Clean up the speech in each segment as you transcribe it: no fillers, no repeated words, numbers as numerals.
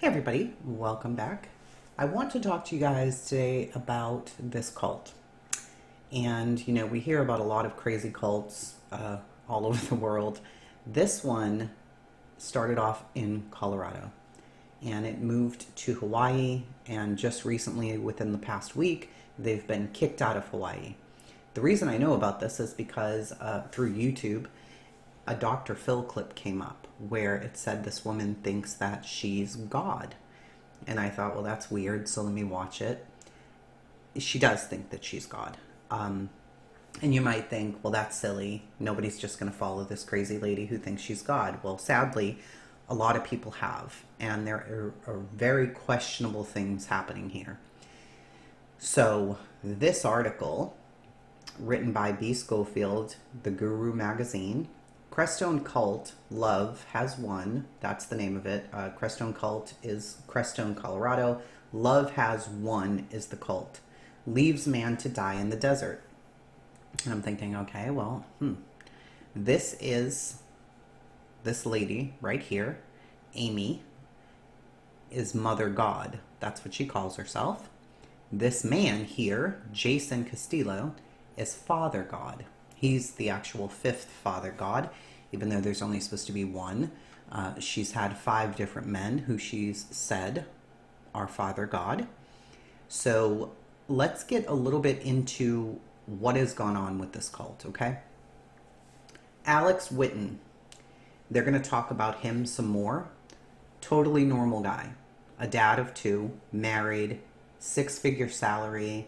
Hey everybody, welcome back. I want to talk to you guys today about this cult. And, we hear about a lot of crazy cults all over the world. This one started off in Colorado and it moved to Hawaii, and just recently, within the past week, they've been kicked out of Hawaii. The reason I know about this is because through YouTube, a Dr. Phil clip came up where it said this woman thinks that she's God. And I thought, well, that's weird, so let me watch it. She does think that she's God. And you might think, well, that's silly. Nobody's just going to follow this crazy lady who thinks she's God. Well, sadly, a lot of people have. And there are very questionable things happening here. So this article, written by B. Schofield, The Guru magazine, Crestone Cult, Love Has Won. That's the name of it. Crestone Cult is Crestone, Colorado. Love Has Won is the cult. Leaves man to die in the desert. And I'm thinking, okay, well, this is this lady right here, Amy, is Mother God. That's what she calls herself. This man here, Jason Castillo, is Father God. He's the actual fifth Father God, even though there's only supposed to be one. She's had 5 different men who she's said are Father God. So let's get a little bit into what has gone on with this cult, okay? Alex Whitton. They're going to talk about him some more. Totally normal guy. A dad of 2, married, 6-figure salary.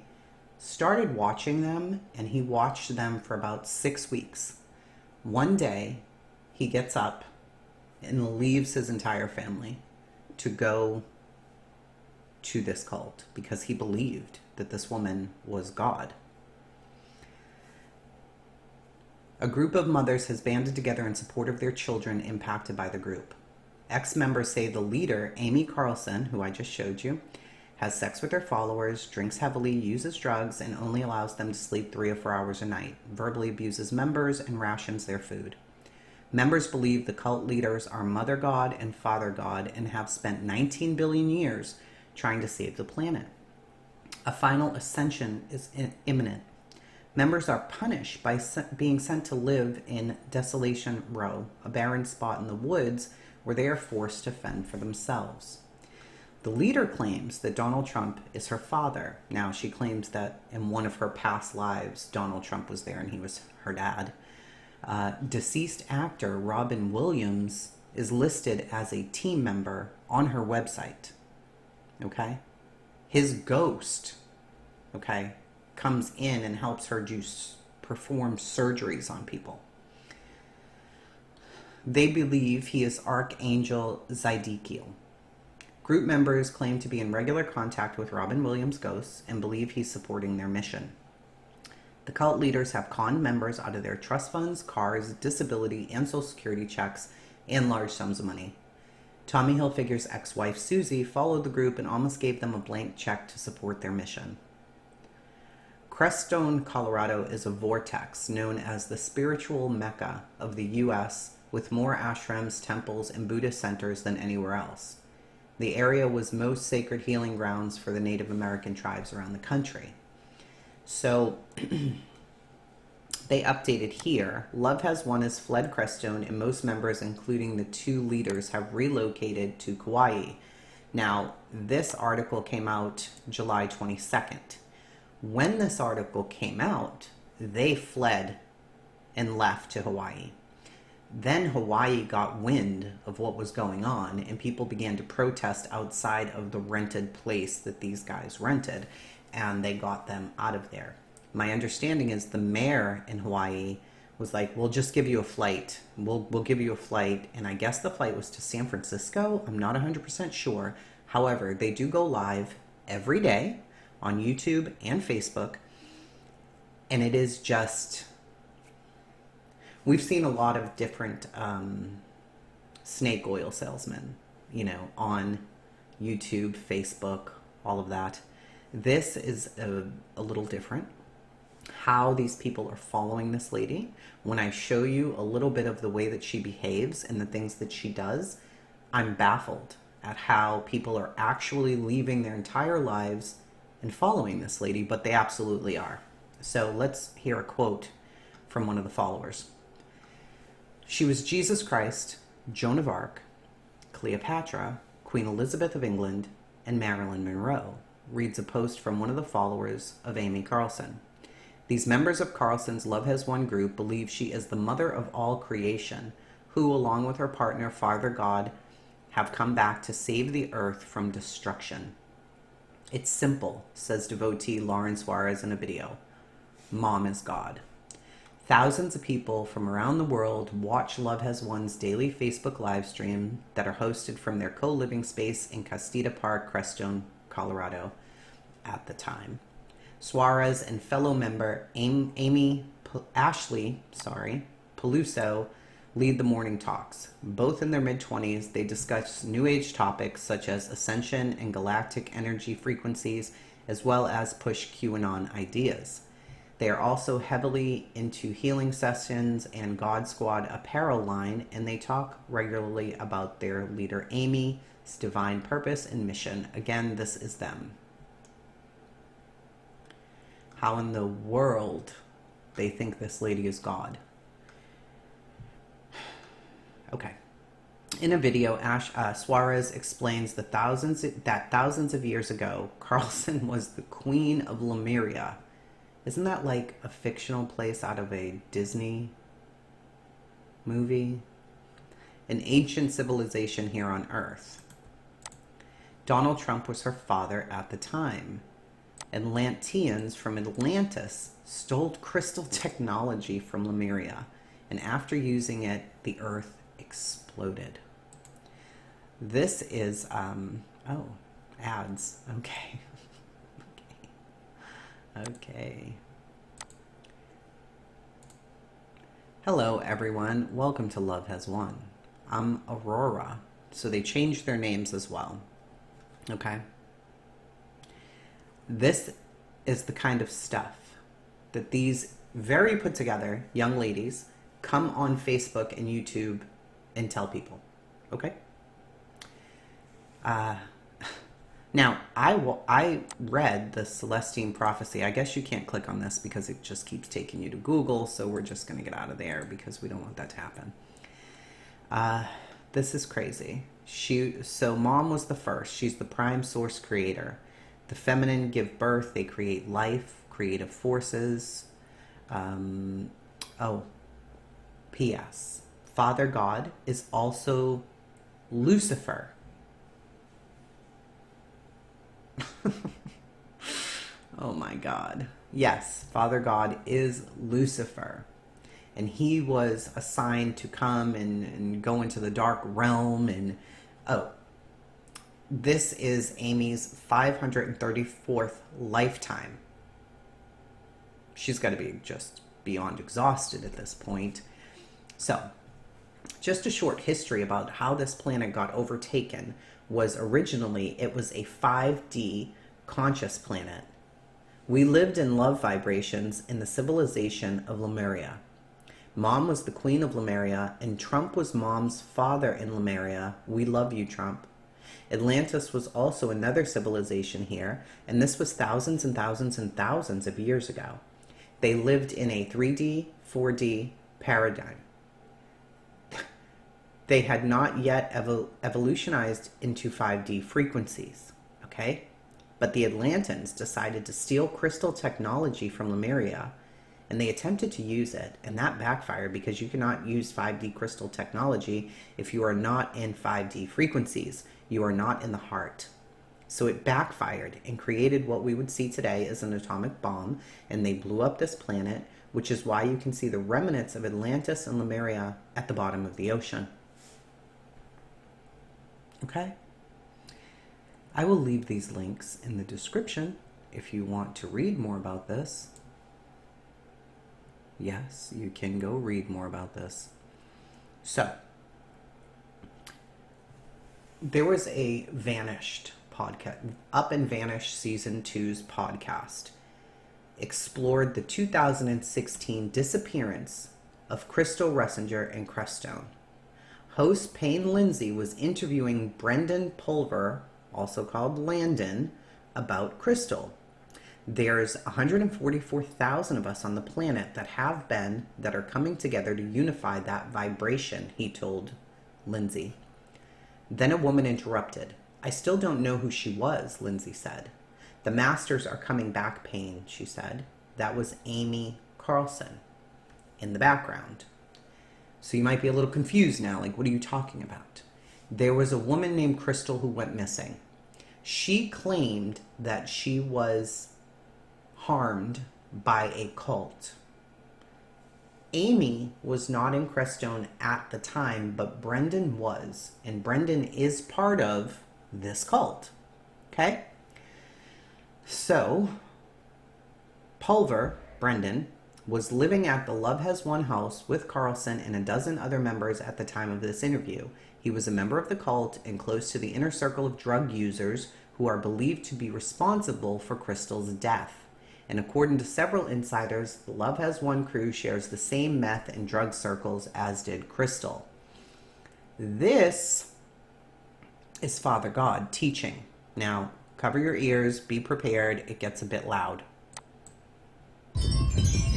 Started watching them, and he watched them for about 6 weeks. One day, he gets up and leaves his entire family to go to this cult because he believed that this woman was God. A group of mothers has banded together in support of their children impacted by the group. Ex-members say the leader, Amy Carlson, who I just showed you, has sex with her followers, drinks heavily, uses drugs, and only allows them to sleep 3 or 4 hours a night, verbally abuses members, and rations their food. Members believe the cult leaders are Mother God and Father God and have spent 19 billion years trying to save the planet. A final ascension is imminent. Members are punished by being sent to live in Desolation Row, a barren spot in the woods where they are forced to fend for themselves. The leader claims that Donald Trump is her father. Now, she claims that in one of her past lives, Donald Trump was there and he was her dad. Deceased actor Robin Williams is listed as a team member on her website. Okay? His ghost, okay, comes in and helps her perform surgeries on people. They believe he is Archangel Zedekiel. Group members claim to be in regular contact with Robin Williams' ghosts and believe he's supporting their mission. The cult leaders have conned members out of their trust funds, cars, disability, and social security checks, and large sums of money. Tommy Hilfiger's ex-wife Susie followed the group and almost gave them a blank check to support their mission. Crestone, Colorado is a vortex known as the spiritual Mecca of the U.S., with more ashrams, temples, and Buddhist centers than anywhere else. The area was most sacred healing grounds for the Native American tribes around the country. So, they updated here. Love Has Won has fled Crestone, and most members, including the 2 leaders, have relocated to Kauai. Now, this article came out July 22nd. When this article came out, they fled and left to Hawaii. Then Hawaii got wind of what was going on, and people began to protest outside of the rented place that these guys rented, and they got them out of there. My understanding is the mayor in Hawaii was like, we'll just give you a flight. We'll give you a flight, and I guess the flight was to San Francisco. I'm not 100% sure. However, they do go live every day on YouTube and Facebook, and it is just... We've seen a lot of different snake oil salesmen, on YouTube, Facebook, all of that. This is a little different. How these people are following this lady. When I show you a little bit of the way that she behaves and the things that she does, I'm baffled. at how people are actually leaving their entire lives and following this lady, but they absolutely are. So let's hear a quote from one of the followers. She was Jesus Christ, Joan of Arc, Cleopatra, Queen Elizabeth of England, and Marilyn Monroe, reads a post from one of the followers of Amy Carlson. These members of Carlson's Love Has Won group believe she is the mother of all creation, who, along with her partner, Father God, have come back to save the earth from destruction. It's simple, says devotee Lauren Suarez in a video. Mom is God. Thousands of people from around the world watch Love Has Won's daily Facebook live stream that are hosted from their co-living space in Castillo Park, Crestone, Colorado at the time. Suarez and fellow member Ashley Peluso lead the morning talks. Both in their mid-20s, they discuss New Age topics such as ascension and galactic energy frequencies, as well as push QAnon ideas. They are also heavily into healing sessions and God Squad apparel line, and they talk regularly about their leader Amy's divine purpose and mission. Again, this is them. How in the world they think this lady is God? Okay. In a video, Suarez explains that thousands of years ago, Carlson was the Queen of Lemuria. Isn't that like a fictional place out of a Disney movie? An ancient civilization here on Earth. Donald Trump was her father at the time. Atlanteans from Atlantis stole crystal technology from Lemuria, and after using it, the Earth exploded. This is, ads. Okay. Okay. Hello, everyone. Welcome to Love Has Won. I'm Aurora. So they changed their names as well. Okay. This is the kind of stuff that these very put together young ladies come on Facebook and YouTube and tell people. Okay. Now, I read the Celestine Prophecy. I guess you can't click on this because it just keeps taking you to Google, so we're just going to get out of there because we don't want that to happen. This is crazy. So mom was the first. She's the prime source creator. The feminine give birth. They create life, creative forces. P.S. Father God is also Lucifer. Oh my God. Yes, Father God is Lucifer. And he was assigned to come and go into the dark realm. And this is Amy's 534th lifetime. She's got to be just beyond exhausted at this point. So, just a short history about how this planet got overtaken was originally it was a 5D conscious planet. We lived in love vibrations in the civilization of Lemuria. Mom was the queen of Lemuria, and Trump was Mom's father in Lemuria. We love you, Trump. Atlantis was also another civilization here, and this was thousands and thousands and thousands of years ago. They lived in a 3D, 4D paradigm. They had not yet evolutionized into 5D frequencies, okay? But the Atlanteans decided to steal crystal technology from Lemuria, and they attempted to use it, and that backfired because you cannot use 5D crystal technology if you are not in 5D frequencies. You are not in the heart. So it backfired and created what we would see today as an atomic bomb, and they blew up this planet, which is why you can see the remnants of Atlantis and Lemuria at the bottom of the ocean. Okay? I will leave these links in the description if you want to read more about this. Yes, you can go read more about this. So, there was a Vanished podcast, Up and Vanished Season 2's podcast, explored the 2016 disappearance of Crystal Ressinger and Crestone. Host Payne Lindsay was interviewing Brendan Pulver, also called Landon, about crystal. There's 144,000 of us on the planet that are coming together to unify that vibration, he told Lindsay. Then a woman interrupted. I still don't know who she was, Lindsay said. The masters are coming back, Payne, she said. That was Amy Carlson in the background. So you might be a little confused now, like, what are you talking about? There was a woman named Crystal who went missing. She claimed that she was harmed by a cult. Amy was not in Crestone at the time, but Brendan was, and Brendan is part of this cult. Okay? So, Pulver, Brendan, was living at the Love Has Won house with Carlson and a dozen other members at the time of this interview. He was a member of the cult and close to the inner circle of drug users who are believed to be responsible for Crystal's death. And according to several insiders, the Love Has Won crew shares the same meth and drug circles as did Crystal. This is Father God teaching. Now, cover your ears, be prepared, it gets a bit loud.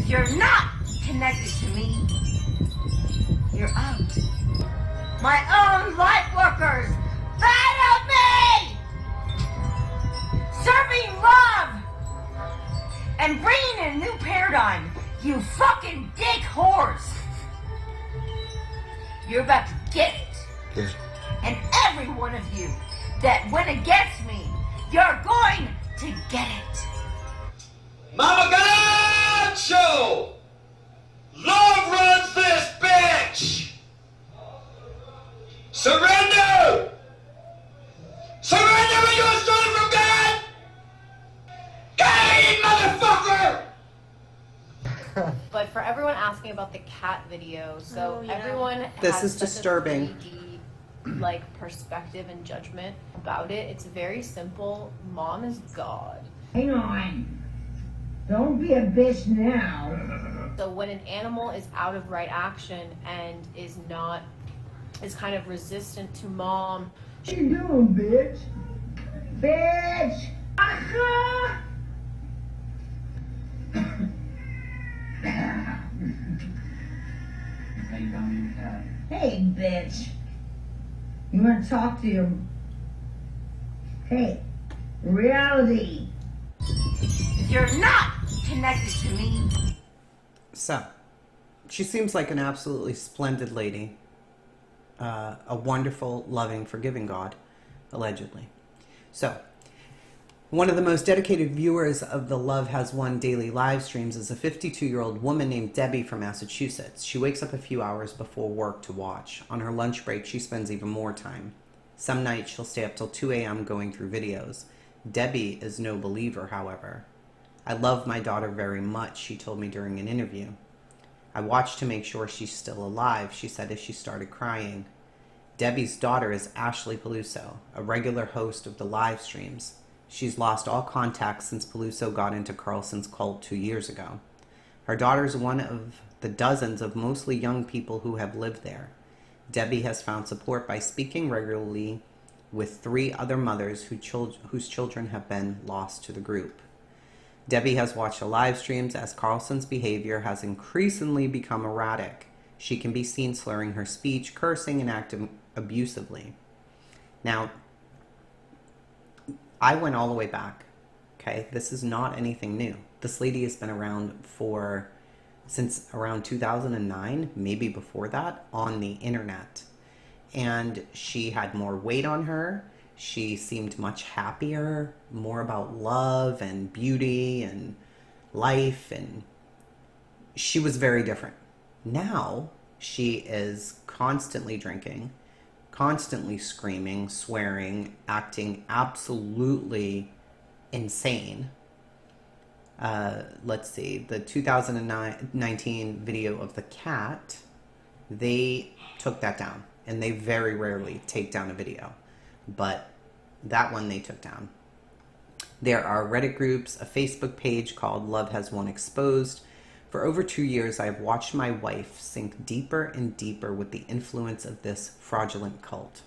You're not connected to me. You're out. My own light workers battle me! Serving love! And bringing in a new paradigm, you fucking dick whores! You're about to get it. Yes. And every one of you that went against me, you're going to get it. Mama God Show! Love runs this bitch! Surrender! Surrender when you are stolen from God! God, motherfucker! But for everyone asking about the cat video, so everyone This has is such disturbing. a 3D, like, perspective and judgment about it. It's very simple. Mom is God. Hang on. Don't be a bitch now. So when an animal is out of right action and is kind of resistant to mom, What you doing, bitch? Bitch! Aka! Hey, bitch. You want to talk to your... Hey, reality. You're not connected to me. So, she seems like an absolutely splendid lady. A wonderful, loving, forgiving God, allegedly. So, one of the most dedicated viewers of the Love Has Won daily live streams is a 52-year-old woman named Debbie from Massachusetts. She wakes up a few hours before work to watch. On her lunch break, she spends even more time. Some nights, she'll stay up till 2 a.m. going through videos. Debbie is no believer, however. I love my daughter very much, she told me during an interview. I watch to make sure she's still alive, she said as she started crying. Debbie's daughter is Ashley Peluso, a regular host of the live streams. She's lost all contact since Peluso got into Carlson's cult 2 years ago. Her daughter is one of the dozens of mostly young people who have lived there. Debbie has found support by speaking regularly with 3 other mothers whose children have been lost to the group. Debbie has watched the live streams as Carlson's behavior has increasingly become erratic. She can be seen slurring her speech, cursing, and acting abusively. Now, I went all the way back, okay? This is not anything new. This lady has been around since around 2009, maybe before that, on the internet. And she had more weight on her. She seemed much happier, more about love and beauty and life, and she was very different. Now, she is constantly drinking, constantly screaming, swearing, acting absolutely insane. Let's see, the 2019 video of the cat, they took that down, and they very rarely take down a video. But that one they took down. There are Reddit groups, a Facebook page called Love Has Won Exposed, For over 2 years, I have watched my wife sink deeper and deeper with the influence of this fraudulent cult.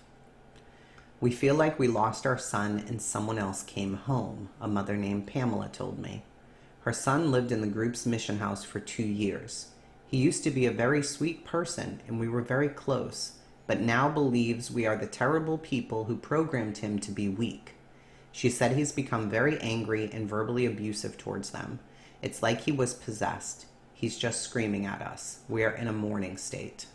We feel like we lost our son and someone else came home, a mother named Pamela told me. Her son lived in the group's mission house for 2 years. He used to be a very sweet person and we were very close, but now believes we are the terrible people who programmed him to be weak. She said he's become very angry and verbally abusive towards them. It's like he was possessed. He's just screaming at us. We are in a mourning state.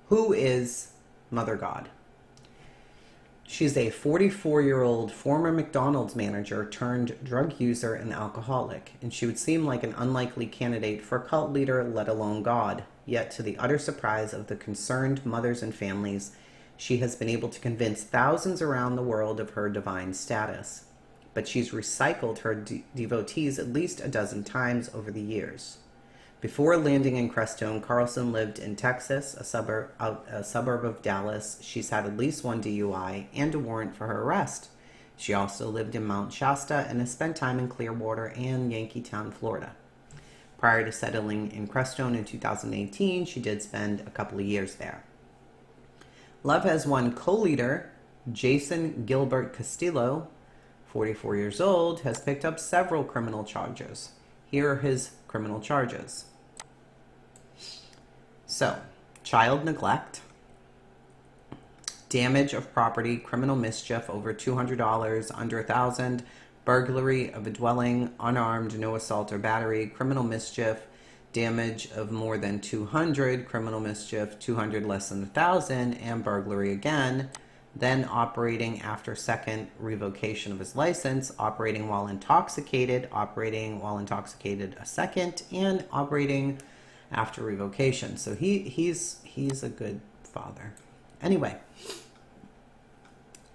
Who is Mother God? She's a 44-year-old former McDonald's manager turned drug user and alcoholic, and she would seem like an unlikely candidate for cult leader, let alone God. Yet, to the utter surprise of the concerned mothers and families, she has been able to convince thousands around the world of her divine status. But she's recycled her devotees at least a dozen times over the years. Before landing in Crestone, Carlson lived in Texas, a suburb of Dallas. She's had at least one DUI and a warrant for her arrest. She also lived in Mount Shasta and has spent time in Clearwater and Yankeetown, Florida. Prior to settling in Crestone in 2018, she did spend a couple of years there. Love Has Won co-leader Jason Gilbert Castillo, 44 years old, has picked up several criminal charges. Here are his criminal charges. So, child neglect, damage of property, criminal mischief over $200, under $1,000, burglary of a dwelling, unarmed, no assault or battery, criminal mischief, damage of more than $200, criminal mischief, $200 less than $1,000, and burglary again. Then operating after second revocation of his license, operating while intoxicated a second, and operating after revocation. So he's a good father. Anyway,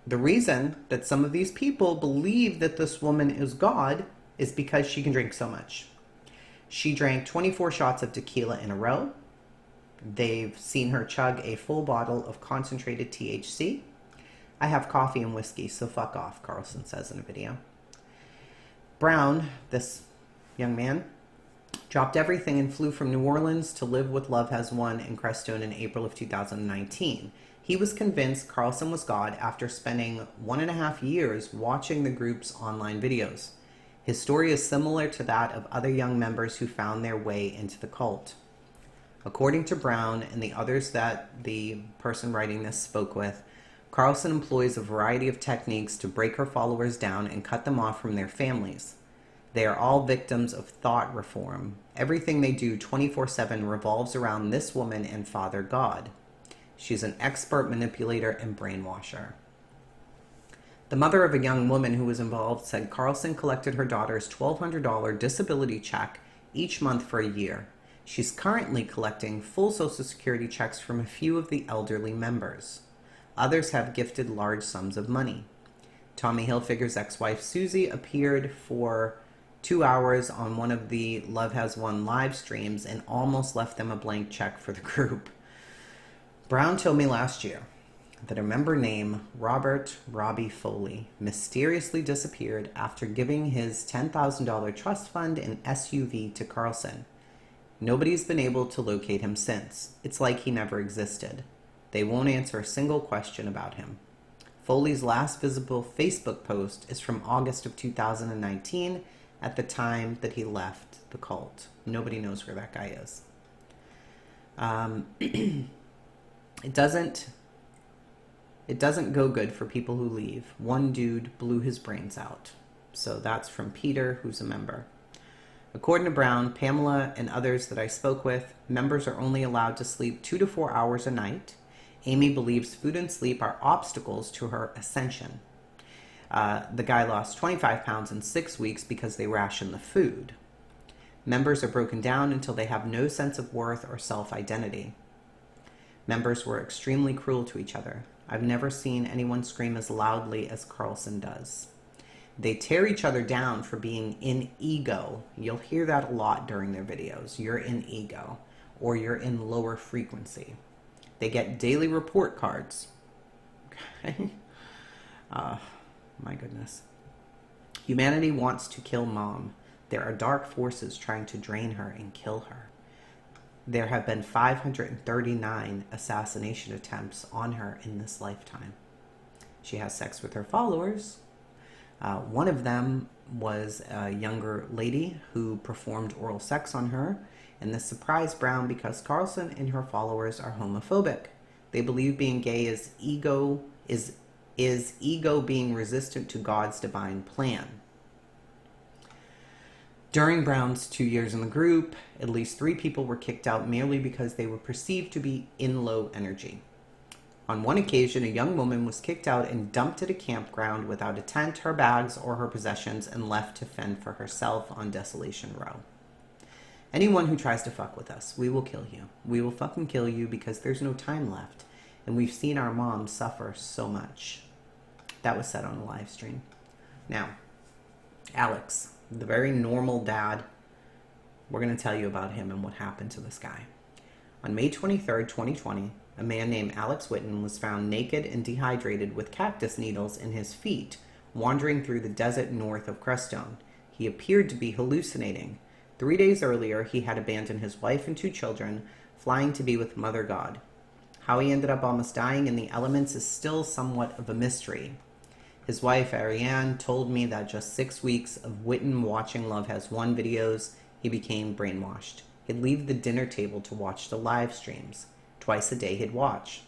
the reason that some of these people believe that this woman is God is because she can drink so much. She drank 24 shots of tequila in a row. They've seen her chug a full bottle of concentrated THC. I have coffee and whiskey, so fuck off, Carlson says in a video. Brown, this young man, dropped everything and flew from New Orleans to live with Love Has Won in Crestone in April of 2019. He was convinced Carlson was God after spending 1.5 years watching the group's online videos. His story is similar to that of other young members who found their way into the cult. According to Brown and the others that the person writing this spoke with, Carlson employs a variety of techniques to break her followers down and cut them off from their families. They are all victims of thought reform. Everything they do 24/7 revolves around this woman and Father God. She's an expert manipulator and brainwasher. The mother of a young woman who was involved said Carlson collected her daughter's $1,200 disability check each month for a year. She's currently collecting full Social Security checks from a few of the elderly members. Others have gifted large sums of money. Tommy Hilfiger's ex-wife Susie appeared for 2 hours on one of the Love Has Won live streams and almost left them a blank check for the group. Brown told me last year that a member named Robert Robbie Foley mysteriously disappeared after giving his $10,000 trust fund and SUV to Carlson. Nobody's been able to locate him since. It's like he never existed. They won't answer a single question about him. Foley's last visible Facebook post is from August of 2019, at the time that he left the cult. Nobody knows where that guy is. It doesn't go good for people who leave. One dude blew his brains out. So that's from Peter, who's a member. According to Brown, Pamela, and others that I spoke with, members are only allowed to sleep 2 to 4 hours a night. Amy believes food and sleep are obstacles to her ascension. The guy lost 25 pounds in 6 weeks because they ration the food. Members are broken down until they have no sense of worth or self-identity. Members were extremely cruel to each other. I've never seen anyone scream as loudly as Carlson does. They tear each other down for being in ego. You'll hear that a lot during their videos. You're in ego, or you're in lower frequency. They get daily report cards. Okay. My goodness. Humanity wants to kill Mom. There are dark forces trying to drain her and kill her. There have been 539 assassination attempts on her in this lifetime. She has sex with her followers. One of them was a younger lady who performed oral sex on her, and this surprised Brown because Carlson and her followers are homophobic. They believe being gay is ego being resistant to God's divine plan. During Brown's 2 years in the group, at least 3 people were kicked out merely because they were perceived to be in low energy. On one occasion, a young woman was kicked out and dumped at a campground without a tent, her bags, or her possessions, and left to fend for herself on Desolation Row. Anyone who tries to fuck with us, we will kill you. We will fucking kill you because there's no time left. And we've seen our moms suffer so much. That was said on a live stream. Now, Alex, the very normal dad, we're going to tell you about him and what happened to this guy. On May 23rd, 2020, a man named Alex Whitton was found naked and dehydrated with cactus needles in his feet, wandering through the desert north of Crestone. He appeared to be hallucinating. 3 days earlier, he had abandoned his wife and 2 children, flying to be with Mother God. How he ended up almost dying in the elements is still somewhat of a mystery. His wife, Ariane, told me that just 6 weeks of Whitton watching Love Has Won videos, he became brainwashed. He'd leave the dinner table to watch the live streams. Twice a day he'd watch.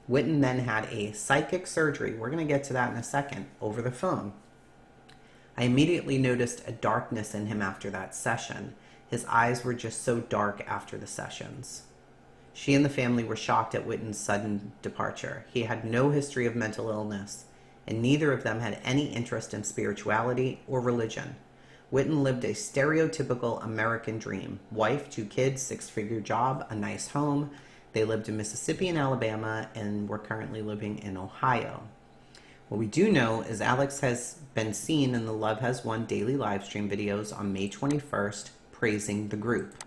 Whitton then had a psychic surgery, we're going to get to that in a second, over the phone. I immediately noticed a darkness in him after that session. His eyes were just so dark after the sessions. She and the family were shocked at Whitton's sudden departure. He had no history of mental illness, and neither of them had any interest in spirituality or religion. Whitton lived a stereotypical American dream. Wife, 2 kids, 6-figure job, a nice home. They lived in Mississippi and Alabama and were currently living in Ohio. What we do know is Alex has been seen in the Love Has Won daily live stream videos on May 21st, praising the group.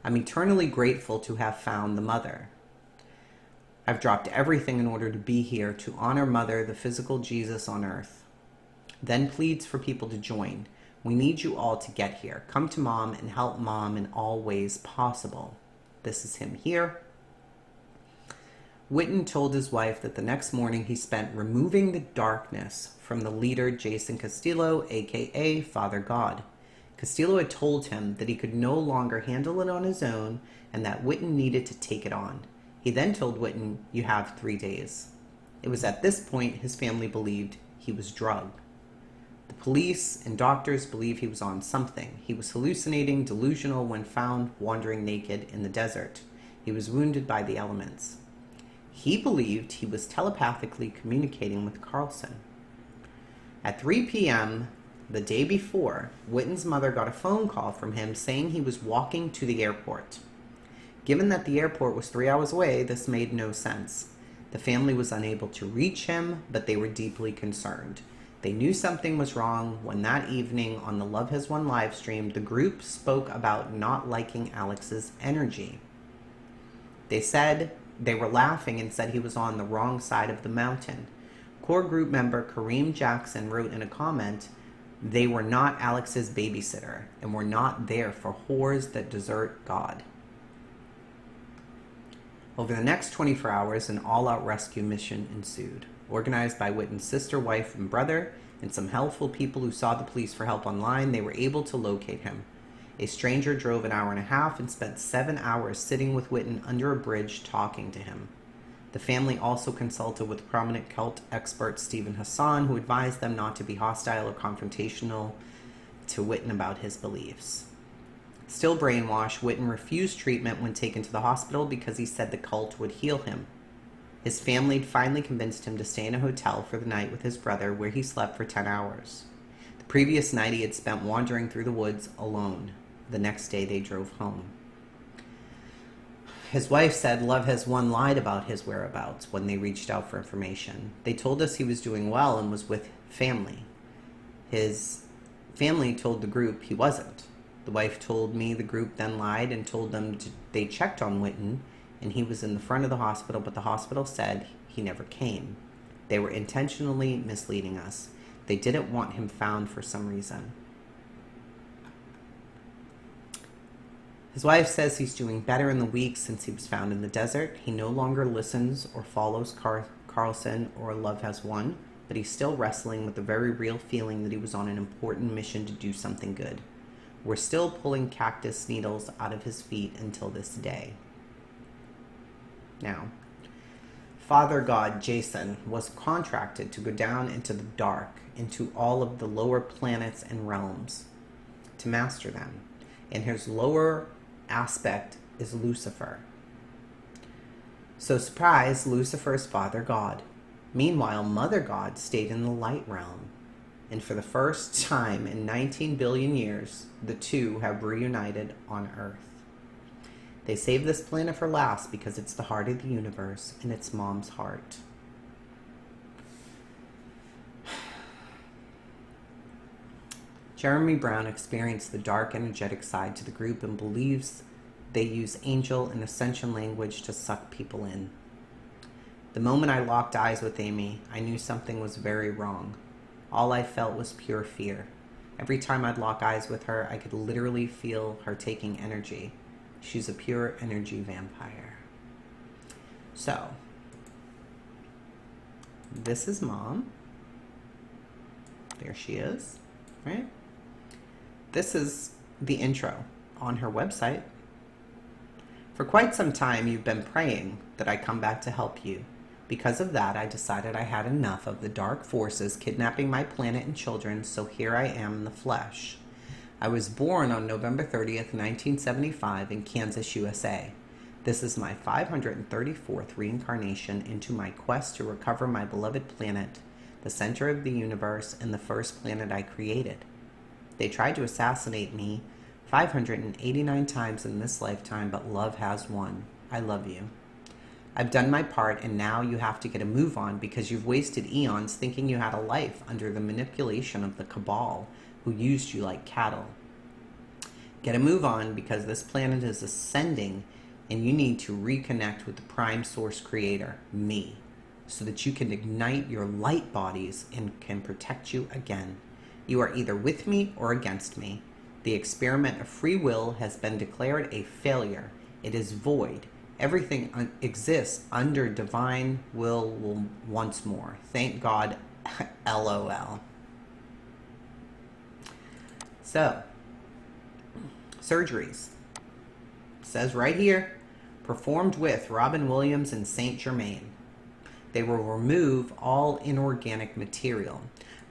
I'm eternally grateful to have found the mother. I've dropped everything in order to be here to honor Mother, the physical Jesus on earth. Then pleads for people to join. We need you all to get here. Come to Mom and help Mom in all ways possible. This is him here. Whitton told his wife that the next morning he spent removing the darkness from the leader Jason Castillo, aka Father God. Castillo had told him that he could no longer handle it on his own and that Whitton needed to take it on. He then told Whitton, "You have 3 days." It was at this point his family believed he was drugged. The police and doctors believe he was on something. He was hallucinating, delusional when found wandering naked in the desert. He was wounded by the elements. He believed he was telepathically communicating with Carlson. At 3 p.m. the day before, Whitton's mother got a phone call from him saying he was walking to the airport. Given that the airport was 3 hours away, this made no sense. The family was unable to reach him, but they were deeply concerned. They knew something was wrong when that evening on the Love Has Won live stream, the group spoke about not liking Alex's energy. They said they were laughing and said he was on the wrong side of the mountain. Core group member Kareem Jackson wrote in a comment, "They were not Alex's babysitter and were not there for whores that desert God." Over the next 24 hours, an all-out rescue mission ensued. Organized by Whitton's sister, wife, and brother, and some helpful people who saw the police for help online, they were able to locate him. A stranger drove an hour and a half and spent 7 hours sitting with Whitton under a bridge talking to him. The family also consulted with prominent cult expert Stephen Hassan, who advised them not to be hostile or confrontational to Whitton about his beliefs. Still brainwashed, Whitton refused treatment when taken to the hospital because he said the cult would heal him. His family finally convinced him to stay in a hotel for the night with his brother, where he slept for 10 hours. The previous night he had spent wandering through the woods alone. The next day they drove home. His wife said Love Has Won lied about his whereabouts when they reached out for information. They told us he was doing well and was with family. His family told the group he wasn't. The wife told me the group then lied and told them they checked on Whitton and he was in the front of the hospital, but the hospital said he never came. They were intentionally misleading us. They didn't want him found for some reason. His wife says he's doing better in the weeks since he was found in the desert. He no longer listens or follows Carlson or Love Has Won, but he's still wrestling with the very real feeling that he was on an important mission to do something good. We're still pulling cactus needles out of his feet until this day. Now, Father God Jason was contracted to go down into the dark, into all of the lower planets and realms, to master them. And his lower aspect is Lucifer. So surprise, Lucifer is Father God. Meanwhile, Mother God stayed in the light realm. And for the first time in 19 billion years, the two have reunited on Earth. They saved this planet for last because it's the heart of the universe and it's Mom's heart. Jeremy Brown experienced the dark, energetic side to the group and believes they use angel and ascension language to suck people in. The moment I locked eyes with Amy, I knew something was very wrong. All I felt was pure fear. Every time I'd lock eyes with her, I could literally feel her taking energy. She's a pure energy vampire. So, this is Mom. There she is, right? This is the intro on her website. For quite some time, you've been praying that I come back to help you. Because of that, I decided I had enough of the dark forces kidnapping my planet and children, so here I am in the flesh. I was born on November 30th, 1975 in Kansas, USA. This is my 534th reincarnation into my quest to recover my beloved planet, the center of the universe and the first planet I created. They tried to assassinate me 589 times in this lifetime, but love has won. I love you. I've done my part, and now you have to get a move on because you've wasted eons thinking you had a life under the manipulation of the cabal who used you like cattle. Get a move on because this planet is ascending and you need to reconnect with the prime source creator, me, so that you can ignite your light bodies and can protect you again. You are either with me or against me. The experiment of free will has been declared a failure. It is void. Everything exists under divine will once more. Thank God, LOL. So, surgeries. Says right here, performed with Robin Williams and Saint Germain. They will remove all inorganic material.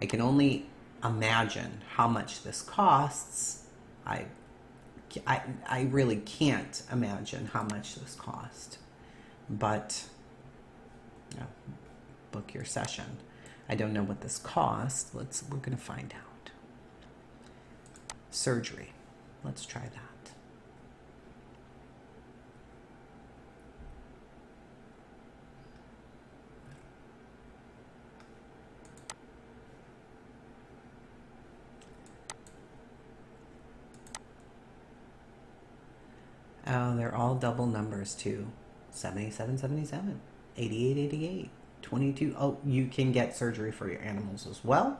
I can only imagine how much this costs. I really can't imagine how much this cost, but book your session. I don't know what this costs. We're going to find out. Surgery. Let's try that. Oh, they're all double numbers too. 7777, 8888, 22. Oh, you can get surgery for your animals as well.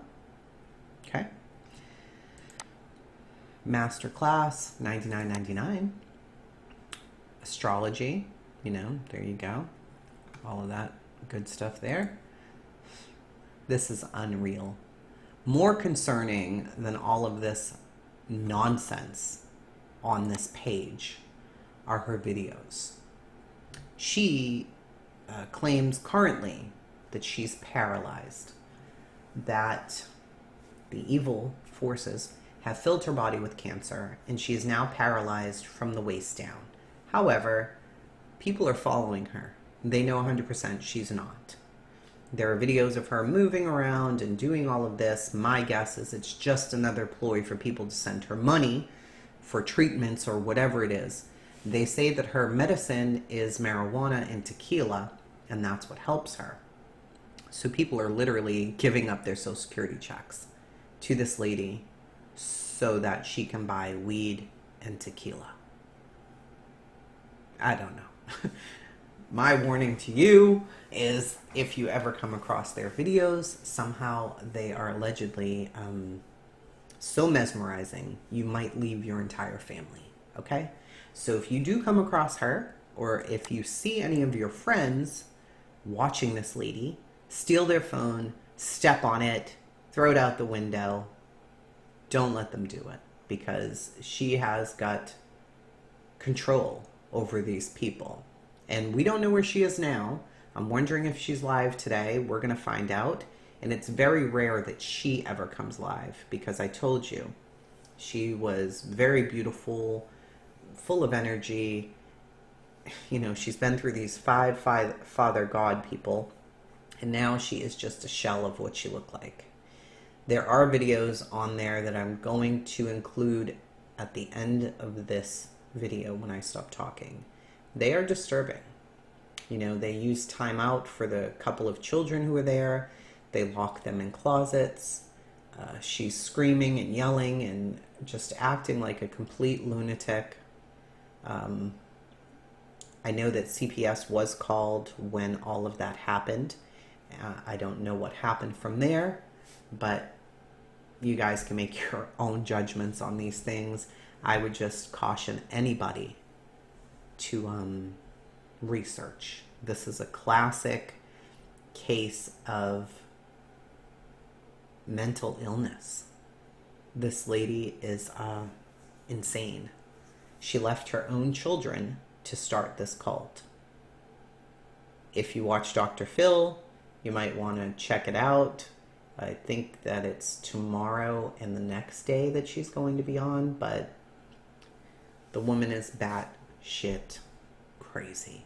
Okay. Master class, $99.99. Astrology, there you go. All of that good stuff there. This is unreal. More concerning than all of this nonsense on this page are her videos. She claims currently that she's paralyzed, that the evil forces have filled her body with cancer, and she is now paralyzed from the waist down. However, people are following her. They know 100% she's not. There are videos of her moving around and doing all of this. My guess is it's just another ploy for people to send her money for treatments or whatever it is. They say that her medicine is marijuana and tequila, and that's what helps her. So people are literally giving up their Social Security checks to this lady so that she can buy weed and tequila. I don't know. My warning to you is if you ever come across their videos, somehow they are allegedly so mesmerizing, you might leave your entire family. Okay? So if you do come across her, or if you see any of your friends watching this lady, steal their phone, step on it, throw it out the window. Don't let them do it, because she has got control over these people. And we don't know where she is now. I'm wondering if she's live today. We're going to find out. And it's very rare that she ever comes live, because I told you, she was very beautiful, full of energy. You know, she's been through these five Father God people, and now she is just a shell of what she looked like. There are videos on there that I'm going to include at the end of this video when I stop talking. They are disturbing. You know, they use time out for the couple of children who were there. They lock them in closets. She's screaming and yelling and just acting like a complete lunatic. I know that CPS was called when all of that happened. I don't know what happened from there, but you guys can make your own judgments on these things. I would just caution anybody to research. This is a classic case of mental illness. This lady is insane. She left her own children to start this cult. If you watch Dr. Phil, you might want to check it out. I think that it's tomorrow and the next day that she's going to be on, but the woman is batshit crazy.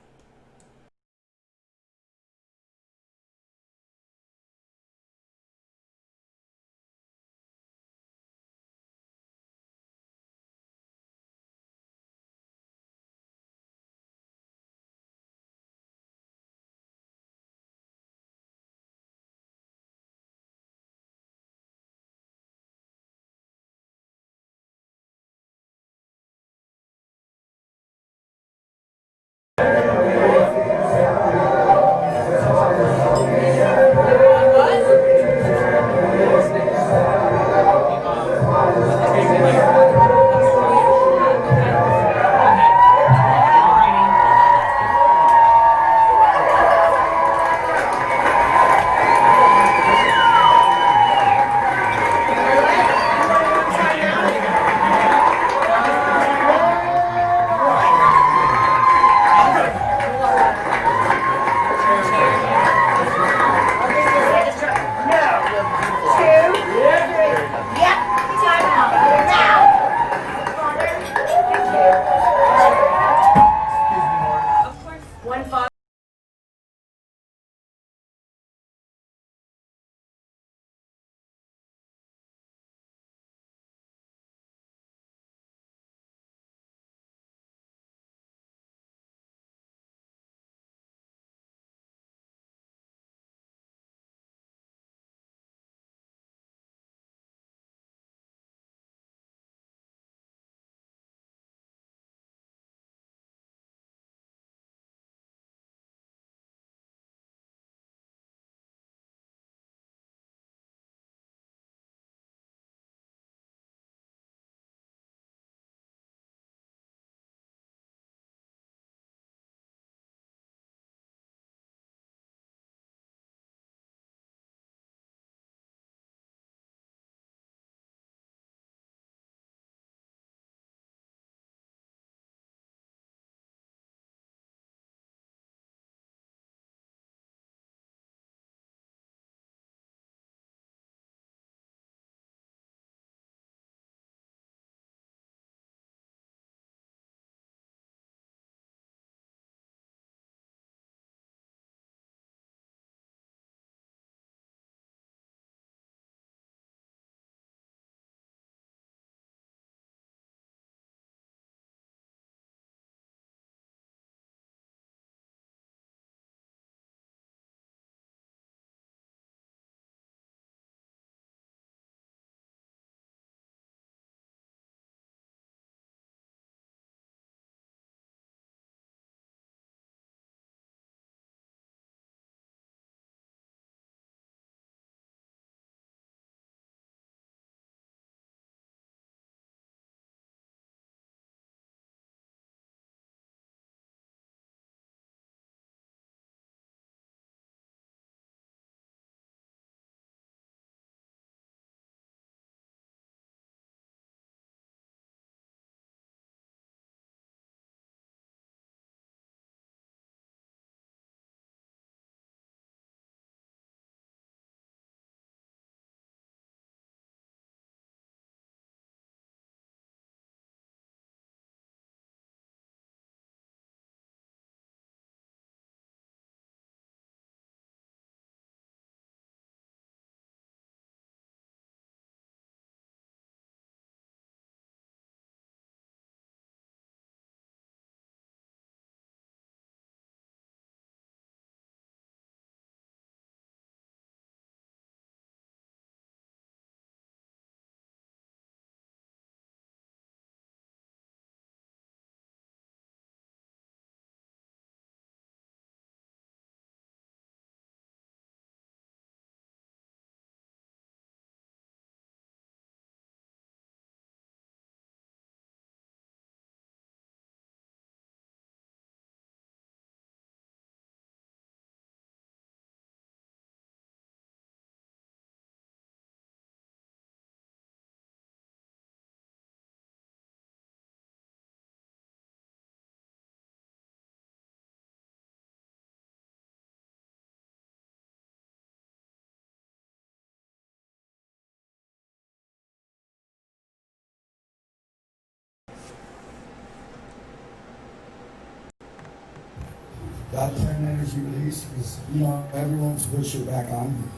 That turn energy release because, you know, everyone's put shit back on.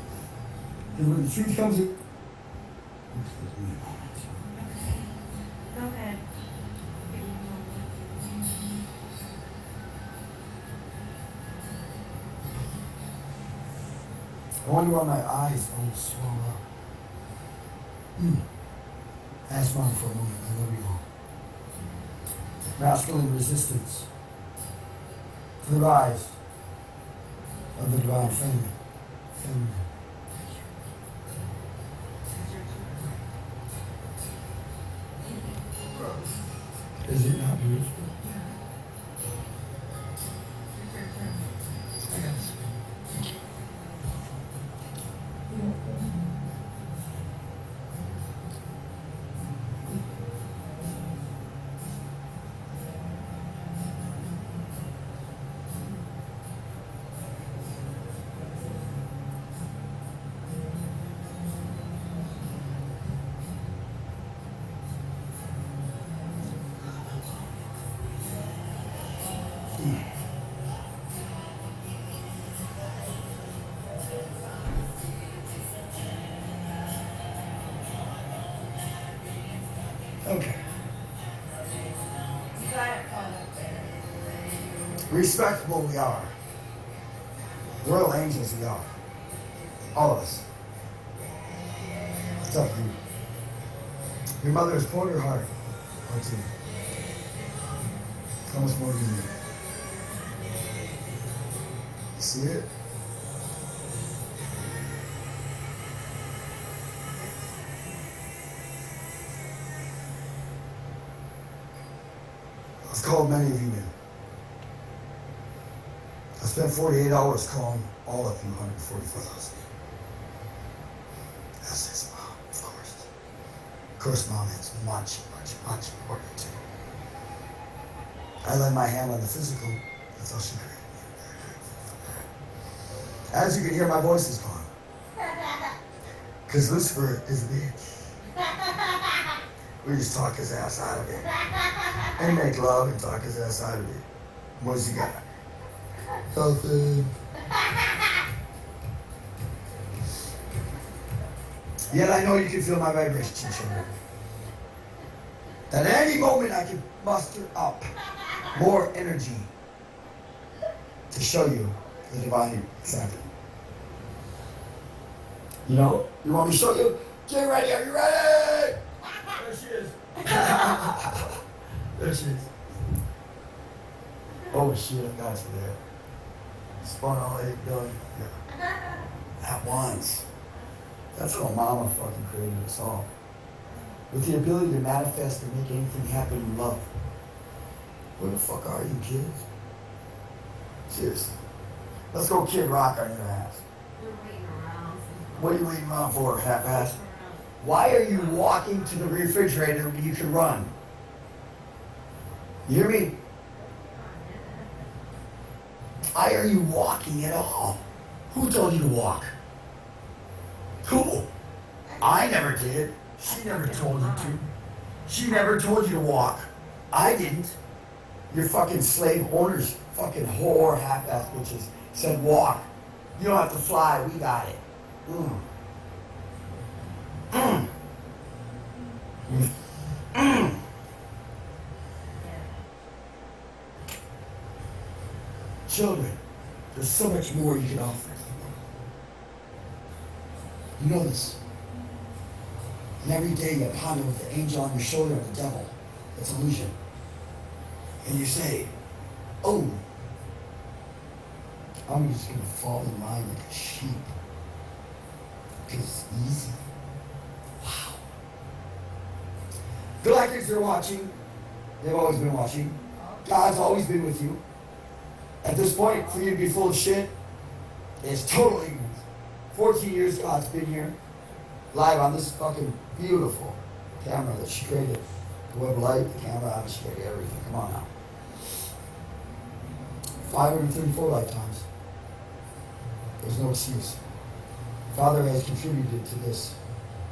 And when the truth comes in. Excuse me. Go ahead. I wonder why my eyes don't swell up. Ask mom for a moment. I love you all. Masculine resistance to the rise of the divine feminine. Is it not beautiful? I got this. Okay. Respectable we are. Royal angels we are. All of us. It's up to you. Your mother has poured her heart onto you. How much more do you need? You see it? I've called many of you in. I spent 48 hours calling all of you 144,000. That's his mom, of course. Of course, mom is much, much, much important too. I laid my hand on the physical. That's all she created me. As you can hear, my voice is gone. Because Lucifer is a bitch. We just talk his ass out of it. And make love and talk his ass out of it. What does he got? Nothing. Yet I know you can feel my vibration, children. At any moment I can muster up more energy to show you the divine example. You know, you want me to show you? Get ready, are you ready? There she is. There she is. Oh shit, I got you there. Spun all 8 billion. Yeah. At once. That's how mama fucking created us all. With the ability to manifest and make anything happen in love. Where the fuck are you, kids? Seriously. Let's go Kid Rock on your ass. We're waiting around. What are you waiting around for, half-ass? Why are you walking to the refrigerator when you can run? You hear me? Why are you walking at all? Who told you to walk? Who? I never did. She never told you to. She never told you to walk. I didn't. Your fucking slave owners, fucking whore, half-ass bitches, said walk. You don't have to fly, we got it. Children, there's so much more you can offer. You know this. And every day you ponder with the angel on your shoulder of the devil. It's illusion. And you say, oh, I'm just going to fall in line like a sheep. Because it's easy. Wow. Galactics are watching. They've always been watching. God's always been with you. At this point, for you to be full of shit is total ignorance. 14 years God's been here, live on this fucking beautiful camera that she created. The web light, the camera, she created everything. Come on now. 534 lifetimes. There's no excuse. Father has contributed to this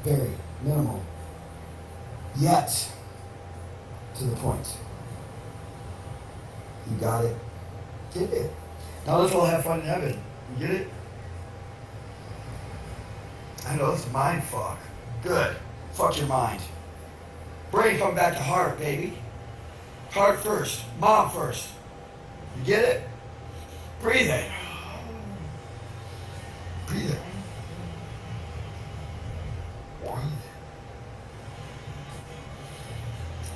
very minimal, yet to the point. You got it. Get it. Now let's all have fun in heaven. You get it? I know, it's mind fuck. Good. Fuck your mind. Brain come back to heart, baby. Heart first. Mom first. You get it? Breathe in. Breathe in. Breathe.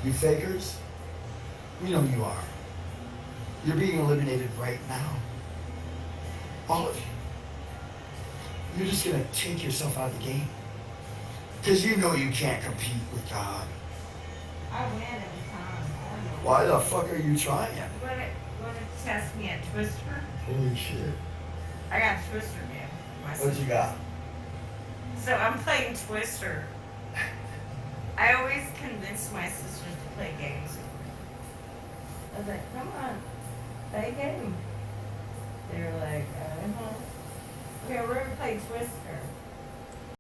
You fakers, we know you are. You're being eliminated right now. All of you. You're just gonna take yourself out of the game. Because you know you can't compete with God. I win every time. I don't know. Why the fuck are you trying? Want to test me at Twister? Holy shit. I got Twister now. What you got? So I'm playing Twister. I always convince my sisters to play games with me. I was like, come on, play a game. They were like, okay, we're gonna play Twister.